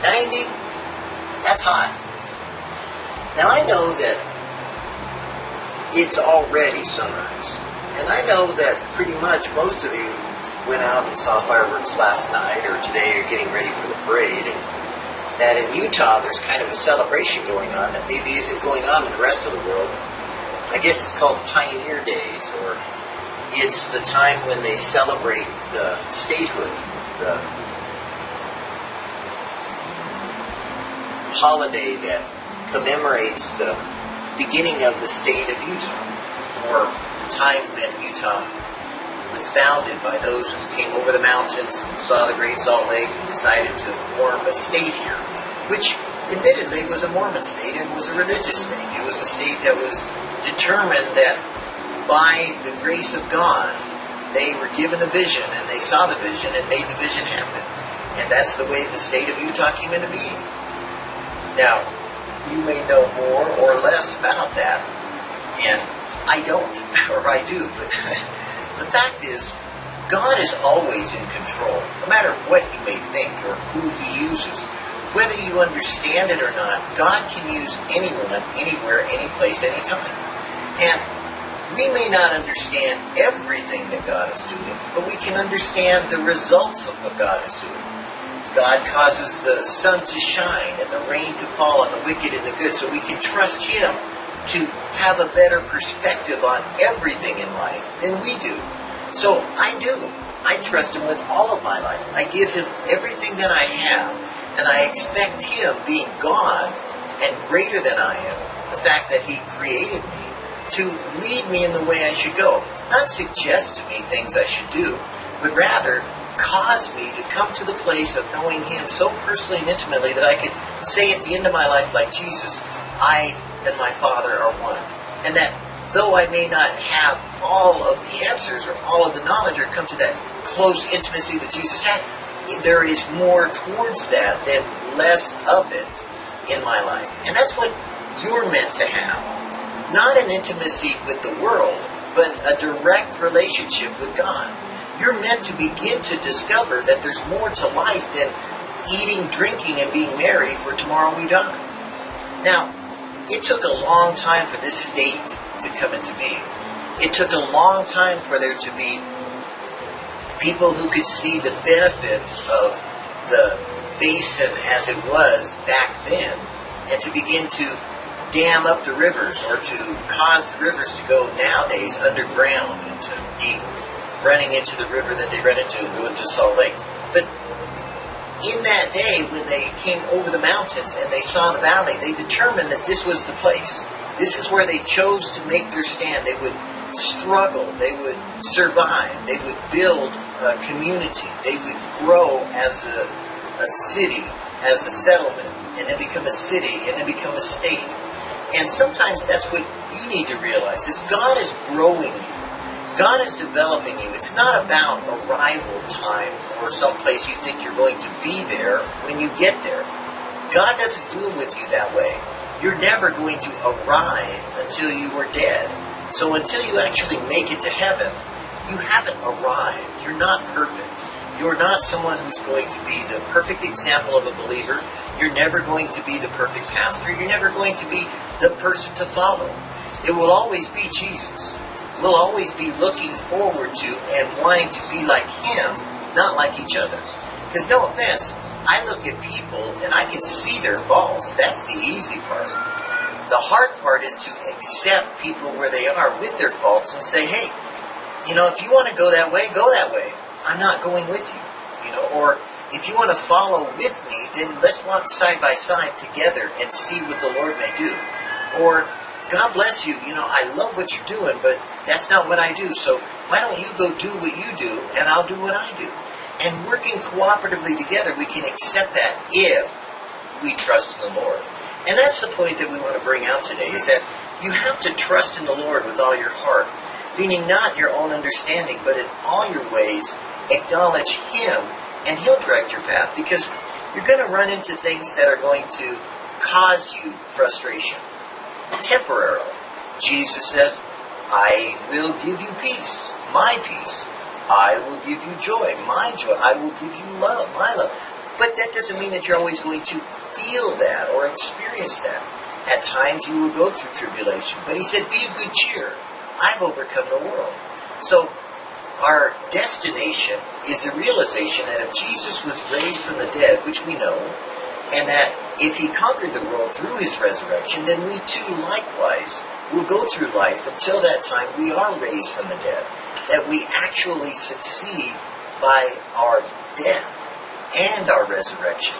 90? That's hot. Now I know that it's already sunrise. And I know that pretty much most of you went out and saw fireworks last night or today are getting ready for the parade. And that in Utah there's kind of a celebration going on that maybe isn't going on in the rest of the world. I guess it's called Pioneer Days, or it's the time when they celebrate the statehood, the holiday that commemorates the beginning of the state of Utah, or the time when Utah was founded by those who came over the mountains and saw the Great Salt Lake and decided to form a state here, which admittedly was a Mormon state and was a religious state. It was a state that was determined that by the grace of God, they were given a vision and they saw the vision and made the vision happen. And that's the way the state of Utah came into being. Now, you may know more or less about that, and I don't, or I do, but the fact is, God is always in control, no matter what you may think or who He uses. Whether you understand it or not, God can use anyone, anywhere, any place, anytime. And we may not understand everything that God is doing, but we can understand the results of what God is doing. God causes the sun to shine and the rain to fall on the wicked and the good, so we can trust Him to have a better perspective on everything in life than we do. So I do. I trust Him with all of my life. I give Him everything that I have, and I expect Him, being God and greater than I am, the fact that He created me, to lead me in the way I should go. Not suggest to me things I should do, but rather cause me to come to the place of knowing Him so personally and intimately that I could say at the end of my life, like Jesus, I and my Father are one. And that though I may not have all of the answers or all of the knowledge or come to that close intimacy that Jesus had, there is more towards that than less of it in my life. And that's what you're meant to have. Not an intimacy with the world, but a direct relationship with God. You're meant to begin to discover that there's more to life than eating, drinking, and being merry, for tomorrow we die. Now, it took a long time for this state to come into being. It took a long time for there to be people who could see the benefit of the basin as it was back then, and to begin to dam up the rivers, or to cause the rivers to go nowadays underground and to be running into the river that they run into and go into Salt Lake. But in that day, when they came over the mountains and they saw the valley, they determined that this was the place. This is where they chose to make their stand. They would struggle. They would survive. They would build a community. They would grow as a city, as a settlement, and then become a city, and then become a state. And sometimes that's what you need to realize, is God is growing you. God is developing you. It's not about arrival time or someplace you think you're going to be there when you get there. God doesn't deal with you that way. You're never going to arrive until you are dead. So until you actually make it to heaven, you haven't arrived. You're not perfect. You're not someone who's going to be the perfect example of a believer. You're never going to be the perfect pastor. You're never going to be the person to follow. It will always be Jesus. We'll always be looking forward to and wanting to be like Him, not like each other. Because no offense, I look at people and I can see their faults. That's the easy part. The hard part is to accept people where they are with their faults and say, hey, if you want to go that way, go that way. I'm not going with you. Or if you want to follow with me, then let's walk side by side together and see what the Lord may do. Or, God bless you, I love what you're doing, but that's not what I do. So why don't you go do what you do, and I'll do what I do. And working cooperatively together, we can accept that if we trust in the Lord. And that's the point that we want to bring out today, is that you have to trust in the Lord with all your heart, meaning not your own understanding, but in all your ways, acknowledge Him, and He'll direct your path, because you're going to run into things that are going to cause you frustration, temporarily. Jesus said, I will give you peace, my peace. I will give you joy, my joy. I will give you love, my love. But that doesn't mean that you're always going to feel that or experience that. At times you will go through tribulation. But he said, be of good cheer. I've overcome the world. So our destination is the realization that if Jesus was raised from the dead, which we know, and that if he conquered the world through his resurrection, then we too likewise will go through life until that time we are raised from the dead. That we actually succeed by our death and our resurrection,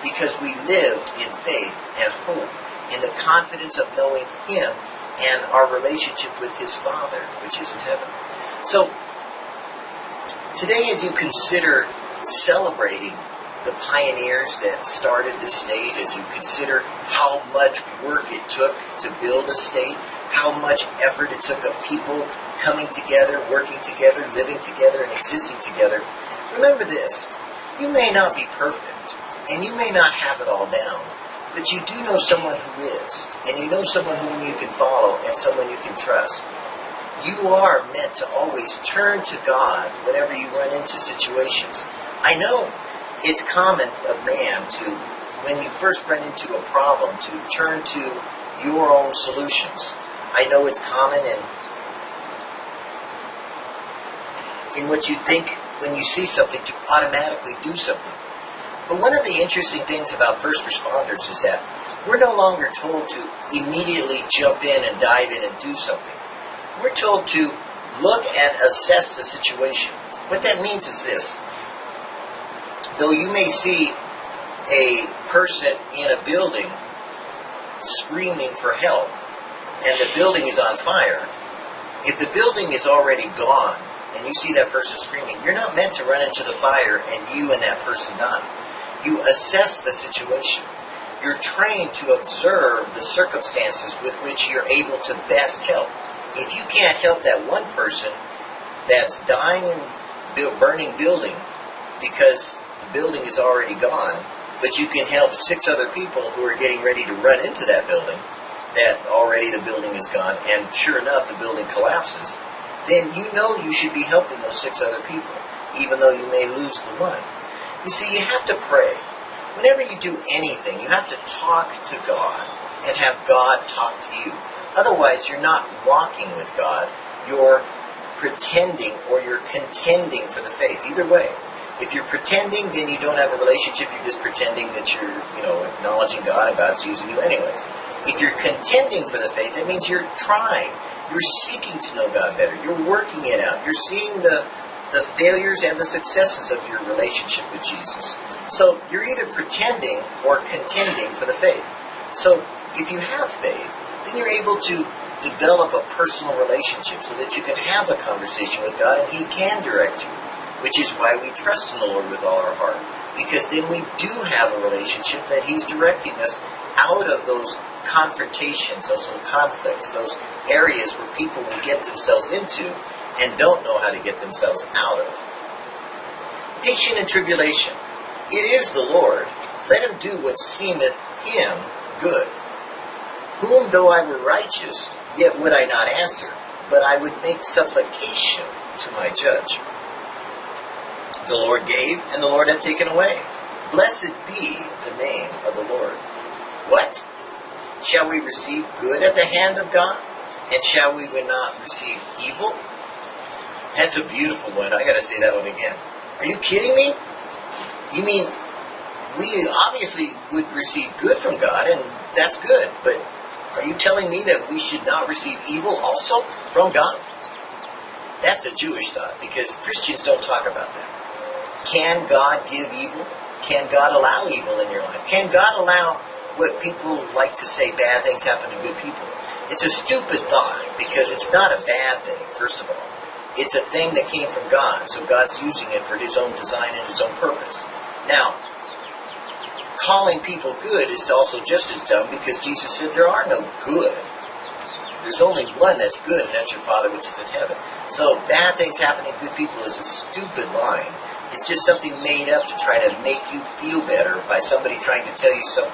because we lived in faith and hope, in the confidence of knowing him and our relationship with his Father, which is in heaven. So, today as you consider celebrating the pioneers that started this state, as you consider how much work it took to build a state, how much effort it took of people coming together, working together, living together, and existing together, remember this: you may not be perfect, and you may not have it all down, but you do know someone who is, and you know someone whom you can follow, and someone you can trust. You are meant to always turn to God whenever you run into situations. I know it's common of man to, when you first run into a problem, to turn to your own solutions. I know it's common in what you think when you see something to automatically do something. But one of the interesting things about first responders is that we're no longer told to immediately jump in and dive in and do something. We're told to look and assess the situation. What that means is this: though you may see a person in a building screaming for help, and the building is on fire, if the building is already gone, and you see that person screaming, you're not meant to run into the fire and you and that person die. You assess the situation. You're trained to observe the circumstances with which you're able to best help. If you can't help that one person that's dying in burning building because the building is already gone, but you can help 6 other people who are getting ready to run into that building, that already the building is gone, and sure enough, the building collapses, then you know you should be helping those 6 other people, even though you may lose the one. You see, you have to pray. Whenever you do anything, you have to talk to God and have God talk to you. Otherwise, you're not walking with God. You're pretending or you're contending for the faith. Either way. If you're pretending, then you don't have a relationship. You're just pretending that you're, acknowledging God and God's using you anyways. If you're contending for the faith, that means you're trying. You're seeking to know God better. You're working it out. You're seeing the failures and the successes of your relationship with Jesus. So you're either pretending or contending for the faith. So if you have faith, then you're able to develop a personal relationship so that you can have a conversation with God and he can direct you, which is why we trust in the Lord with all our heart, because then we do have a relationship that he's directing us out of those confrontations, those little conflicts, those areas where people will get themselves into and don't know how to get themselves out of. Patient in tribulation. It is the Lord. Let him do what seemeth him good. Whom though I were righteous, yet would I not answer, but I would make supplication to my judge. The Lord gave, and the Lord hath taken away. Blessed be the name of the Lord. What? Shall we receive good at the hand of God? And shall we not receive evil? That's a beautiful one. I got to say that one again. Are you kidding me? You mean we obviously would receive good from God, and that's good, but are you telling me that we should not receive evil also from God? That's a Jewish thought, because Christians don't talk about that. Can God give evil? Can God allow evil in your life? Can God allow what people like to say, bad things happen to good people? It's a stupid thought, because it's not a bad thing, first of all. It's a thing that came from God, so God's using it for his own design and his own purpose. Now, calling people good is also just as dumb, because Jesus said there are no good. There's only one that's good, and that's your Father which is in heaven. So bad things happening to good people is a stupid line. It's just something made up to try to make you feel better by somebody trying to tell you some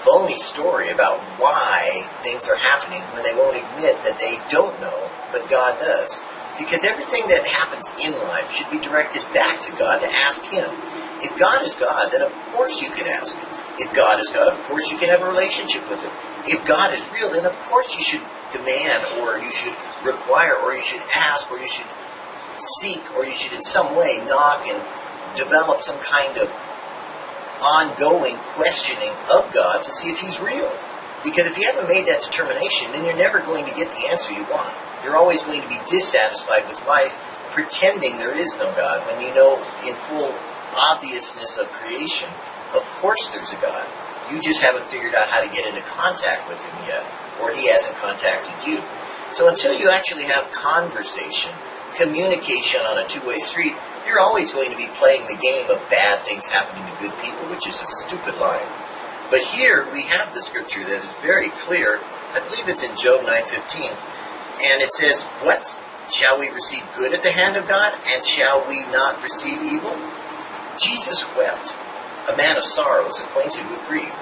phony story about why things are happening when they won't admit that they don't know, but God does. Because everything that happens in life should be directed back to God to ask him. If God is God, then of course you can ask Him. If God is God, of course you can have a relationship with Him. If God is real, then of course you should demand, or you should require, or you should ask, or you should seek, or you should in some way knock and develop some kind of ongoing questioning of God to see if He's real. Because if you haven't made that determination, then you're never going to get the answer you want. You're always going to be dissatisfied with life, pretending there is no God, when you know in full obviousness of creation, of course there's a God. You just haven't figured out how to get into contact with Him yet, or He hasn't contacted you. So until you actually have conversation, communication on a two-way street, you're always going to be playing the game of bad things happening to good people, which is a stupid line. But here we have the scripture that is very clear. I believe it's in Job 9:15. And it says, what? Shall we receive good at the hand of God, and shall we not receive evil? Jesus wept, a man of sorrows, acquainted with grief.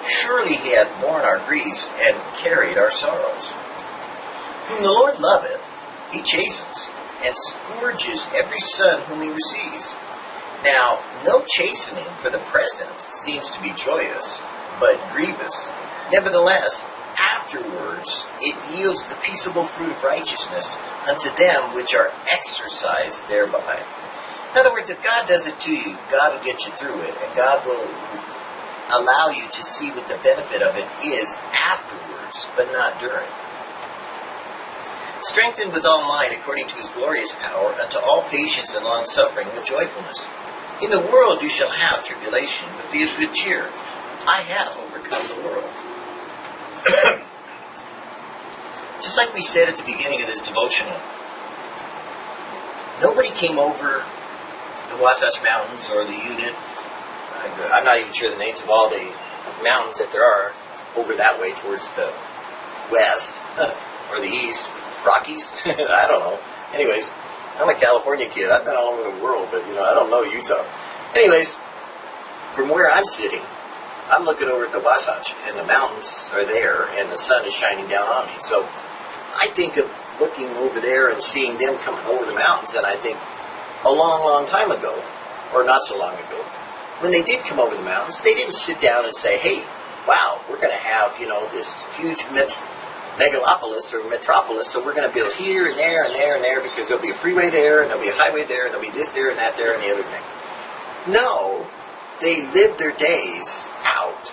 Surely He hath borne our griefs, and carried our sorrows. Whom the Lord loveth, He chastens, and scourges every son whom He receives. Now, no chastening for the present seems to be joyous, but grievous. Nevertheless, afterwards it yields the peaceable fruit of righteousness unto them which are exercised thereby. In other words, if God does it to you, God will get you through it, and God will allow you to see what the benefit of it is afterwards, but not during. Strengthened with all might according to His glorious power, unto all patience and long-suffering with joyfulness. In the world you shall have tribulation, but be of good cheer. I have overcome the world. Just like we said at the beginning of this devotional, nobody came over the Wasatch Mountains or the Utahn. I'm not even sure the names of all the mountains that there are over that way towards the west or the east. Rockies? I don't know. Anyways, I'm a California kid. I've been all over the world, but I don't know Utah. Anyways, from where I'm sitting, I'm looking over at the Wasatch, and the mountains are there, and the sun is shining down on me. So I think of looking over there and seeing them coming over the mountains, and I think a long, long time ago, or not so long ago, when they did come over the mountains, they didn't sit down and say, hey, wow, we're going to have, this huge megalopolis or metropolis, so we're going to build here and there and there and there because there'll be a freeway there, and there'll be a highway there, and there'll be this there and that there and the other thing. No, they lived their days out,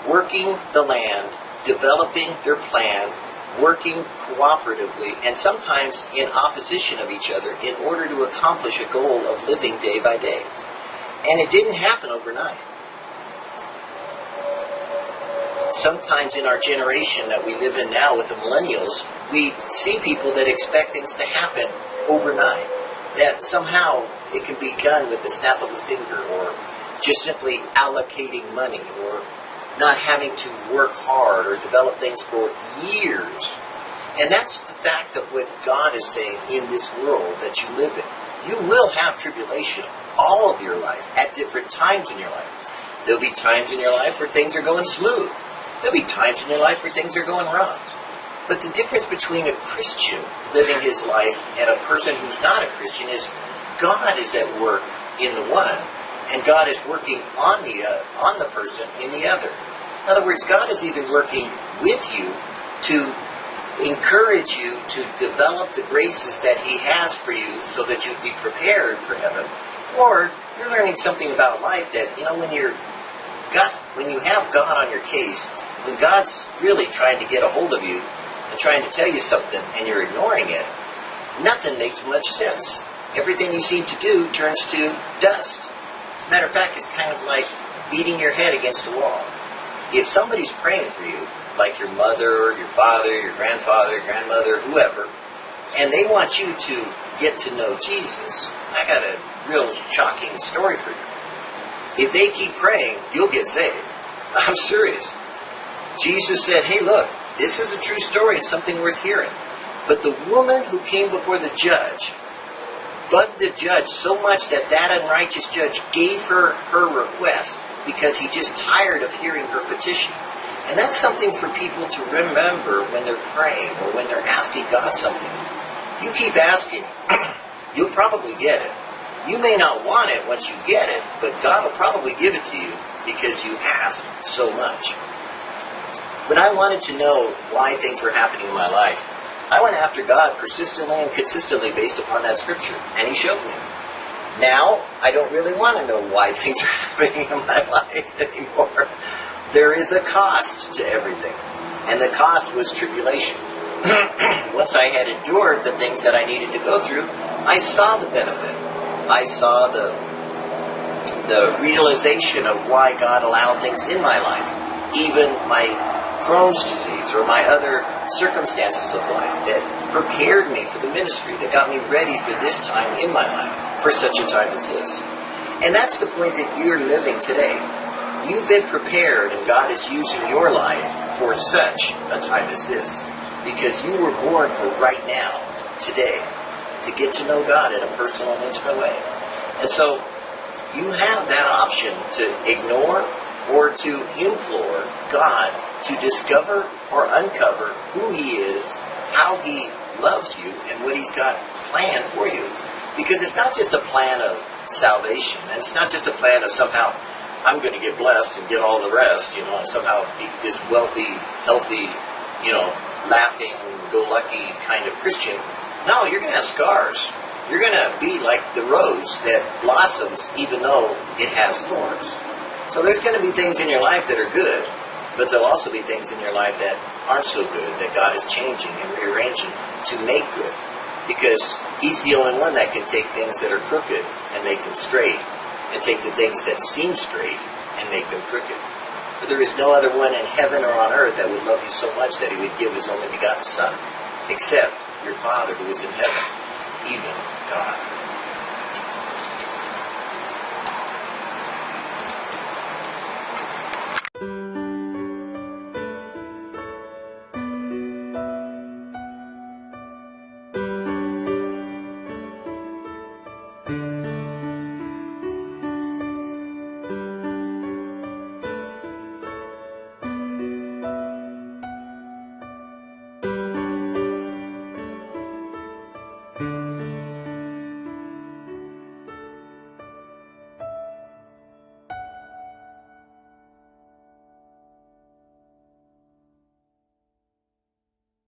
working the land, developing their plan, working cooperatively, and sometimes in opposition of each other in order to accomplish a goal of living day by day. And it didn't happen overnight. Sometimes in our generation that we live in now with the millennials, we see people that expect things to happen overnight. That somehow it can be done with the snap of a finger, or just simply allocating money, or not having to work hard or develop things for years. And that's the fact of what God is saying in this world that you live in. You will have tribulation all of your life at different times in your life. There'll be times in your life where things are going smooth. There'll be times in your life where things are going rough. But the difference between a Christian living his life and a person who's not a Christian is God is at work in the one, and God is working on the person in the other. In other words, God is either working with you to encourage you to develop the graces that He has for you so that you'd be prepared for heaven, or you're learning something about life that, when you have God on your case, when God's really trying to get a hold of you and trying to tell you something and you're ignoring it, nothing makes much sense. Everything you seem to do turns to dust. As a matter of fact, it's kind of like beating your head against a wall. If somebody's praying for you, like your mother, your father, your grandfather, your grandmother, whoever, and they want you to get to know Jesus, I got a real shocking story for you. If they keep praying, you'll get saved. I'm serious. Jesus said, hey, look, this is a true story and something worth hearing. But the woman who came before the judge bugged the judge so much that unrighteous judge gave her request because he just tired of hearing her petition. And that's something for people to remember when they're praying or when they're asking God something. You keep asking, you'll probably get it. You may not want it once you get it, but God will probably give it to you because you ask so much. When I wanted to know why things were happening in my life, I went after God persistently and consistently based upon that scripture, and He showed me. Now, I don't really want to know why things are happening in my life anymore. There is a cost to everything, and the cost was tribulation. Once I had endured the things that I needed to go through, I saw the benefit. I saw the realization of why God allowed things in my life, even my Crohn's disease or my other circumstances of life that prepared me for the ministry, that got me ready for this time in my life, for such a time as this. And that's the point that you're living today. You've been prepared, and God is using your life for such a time as this, because you were born for right now, today, to get to know God in a personal and intimate way. And so you have that option to ignore or to implore God to discover or uncover who He is, how He loves you, and what He's got planned for you. Because it's not just a plan of salvation, and it's not just a plan of somehow I'm going to get blessed and get all the rest, and somehow be this wealthy, healthy, laughing, go lucky kind of Christian. No, you're going to have scars. You're going to be like the rose that blossoms even though it has thorns. So there's going to be things in your life that are good, but there'll also be things in your life that aren't so good, that God is changing and rearranging to make good. Because He's the only one that can take things that are crooked and make them straight, and take the things that seem straight and make them crooked. For there is no other one in heaven or on earth that would love you so much that He would give His only begotten Son, except your Father who is in heaven, even God.